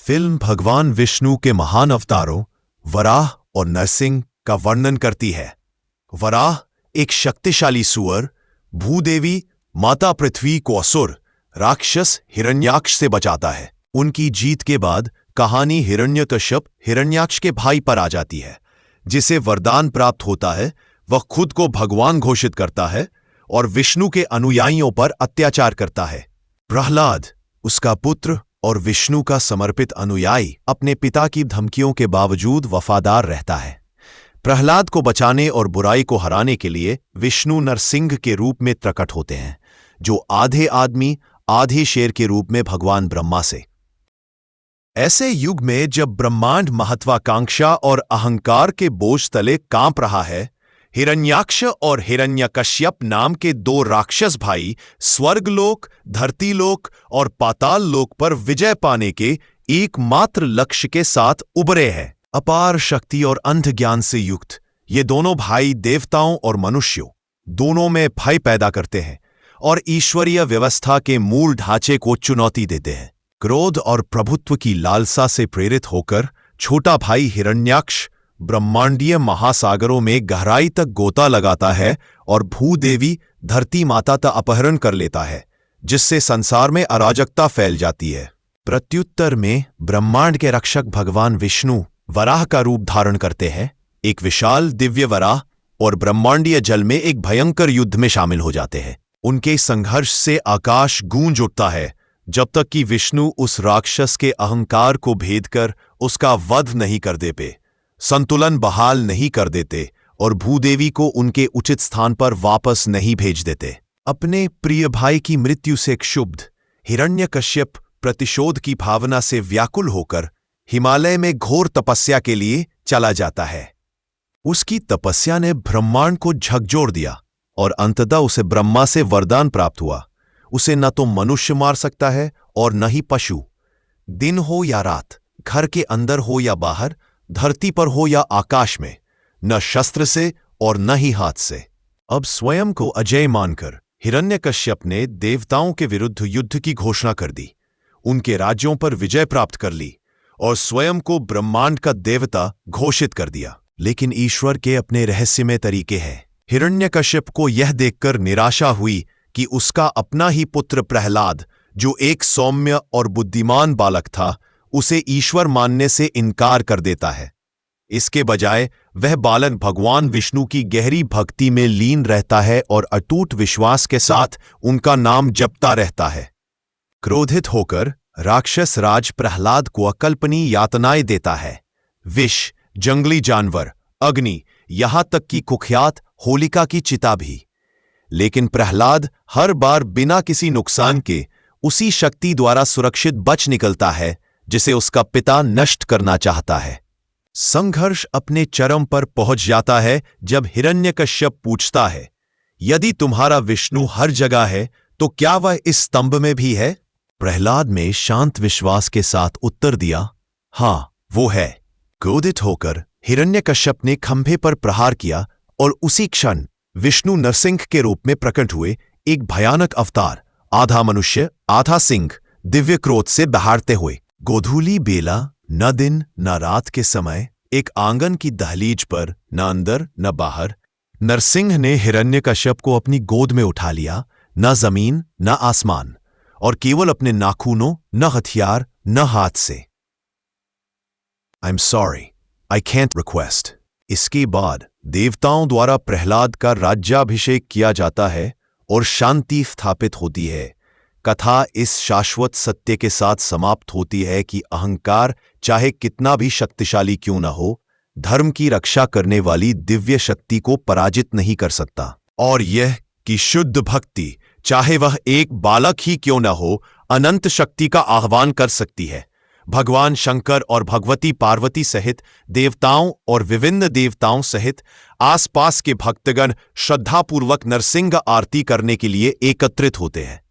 Film भगवान विष्णु के महान अवतारों वराह और नरसिंह का वर्णन करती है। वराह एक शक्तिशाली सुअर भूदेवी माता पृथ्वी को असुर राक्षस हिरण्याक्ष से बचाता है। उनकी जीत के बाद कहानी हिरण्यकश्यप हिरण्याक्ष के भाई पर आ जाती है, जिसे वरदान प्राप्त होता है। वह खुद को भगवान घोषित करता है और विष्णु के अनुयायियों पर अत्याचार करता है। प्रहलाद उसका पुत्र और विष्णु का समर्पित अनुयायी अपने पिता की धमकियों के बावजूद वफादार रहता है। प्रहलाद को बचाने और बुराई को हराने के लिए विष्णु नरसिंह के रूप में प्रकट होते हैं, जो आधे आदमी आधे शेर के रूप में भगवान ब्रह्मा से। ऐसे युग में जब ब्रह्मांड महत्वाकांक्षा और अहंकार के बोझ तले कांप रहा है, हिरण्याक्ष और हिरण्यकश्यप नाम के दो राक्षस भाई स्वर्गलोक, धरतीलोक और पाताल लोक पर विजय पाने के एकमात्र लक्ष्य के साथ उभरे हैं। अपार शक्ति और अंध ज्ञान से युक्त ये दोनों भाई देवताओं और मनुष्यों दोनों में भय पैदा करते हैं और ईश्वरीय व्यवस्था के मूल ढांचे को चुनौती देते हैं। क्रोध और प्रभुत्व की लालसा से प्रेरित होकर छोटा भाई हिरण्याक्ष ब्रह्मांडीय महासागरों में गहराई तक गोता लगाता है और भूदेवी धरती माता का अपहरण कर लेता है, जिससे संसार में अराजकता फैल जाती है। प्रत्युत्तर में ब्रह्मांड के रक्षक भगवान विष्णु वराह का रूप धारण करते हैं, एक विशाल दिव्य वराह, और ब्रह्मांडीय जल में एक भयंकर युद्ध में शामिल हो जाते हैं। उनके संघर्ष से आकाश गूंज उठता है, जब तक कि विष्णु उस राक्षस के अहंकार को भेद कर उसका वध नहीं कर देते, संतुलन बहाल नहीं कर देते और भूदेवी को उनके उचित स्थान पर वापस नहीं भेज देते। अपने प्रिय भाई की मृत्यु से क्षुब्ध हिरण्यकश्यप प्रतिशोध की भावना से व्याकुल होकर हिमालय में घोर तपस्या के लिए चला जाता है। उसकी तपस्या ने ब्रह्मांड को झकझोर दिया और अंततः उसे ब्रह्मा से वरदान प्राप्त हुआ। उसे न तो मनुष्य मार सकता है और न ही पशु। दिन हो या रात, घर के अंदर हो या बाहर, धरती पर हो या आकाश में, न शस्त्र से और न ही हाथ से। अब स्वयं को अजय मानकर हिरण्यकश्यप ने देवताओं के विरुद्ध युद्ध की घोषणा कर दी, उनके राज्यों पर विजय प्राप्त कर ली और स्वयं को ब्रह्मांड का देवता घोषित कर दिया। लेकिन ईश्वर के अपने रहस्यमय तरीके हैं। हिरण्यकश्यप को यह देखकर निराशा हुई कि उसका अपना ही पुत्र प्रहलाद, जो एक सौम्य और बुद्धिमान बालक था, उसे ईश्वर मानने से इनकार कर देता है। इसके बजाय वह बालक भगवान विष्णु की गहरी भक्ति में लीन रहता है और अटूट विश्वास के साथ उनका नाम जपता रहता है। क्रोधित होकर राक्षस राज प्रहलाद को अकल्पनीय यातनाएं देता है। विष, जंगली जानवर, अग्नि, यहां तक कि कुख्यात होलिका की चिता भी। लेकिन प्रहलाद हर बार बिना किसी नुकसान के उसी शक्ति द्वारा सुरक्षित बच निकलता है जिसे उसका पिता नष्ट करना चाहता है। संघर्ष अपने चरम पर पहुंच जाता है जब हिरण्यकश्यप पूछता है, यदि तुम्हारा विष्णु हर जगह है तो क्या वह इस स्तंभ में भी है? प्रहलाद में शांत विश्वास के साथ उत्तर दिया, हां, वो है। क्रोधित होकर हिरण्यकश्यप ने खंभे पर प्रहार किया और उसी क्षण विष्णु नरसिंह के रूप में प्रकट हुए, एक भयानक अवतार, आधा मनुष्य आधा सिंह, दिव्य क्रोध से दहाड़ते हुए। गोधूली बेला, न दिन न रात के समय, एक आंगन की दहलीज पर, न अंदर न बाहर, नरसिंह ने हिरण्यकश्यप को अपनी गोद में उठा लिया। न जमीन न आसमान, और केवल अपने नाखूनों, न हथियार न हाथ से। I am sorry, I can't request. इसके बाद देवताओं द्वारा प्रहलाद का राज्याभिषेक किया जाता है और शांति स्थापित होती है। कथा इस शाश्वत सत्य के साथ समाप्त होती है कि अहंकार चाहे कितना भी शक्तिशाली क्यों न हो, धर्म की रक्षा करने वाली दिव्य शक्ति को पराजित नहीं कर सकता, और यह कि शुद्ध भक्ति चाहे वह एक बालक ही क्यों न हो, अनंत शक्ति का आह्वान कर सकती है। भगवान शंकर और भगवती पार्वती सहित देवताओं और विभिन्न देवताओं सहित आसपास के भक्तगण श्रद्धापूर्वक नरसिंह आरती करने के लिए एकत्रित होते हैं।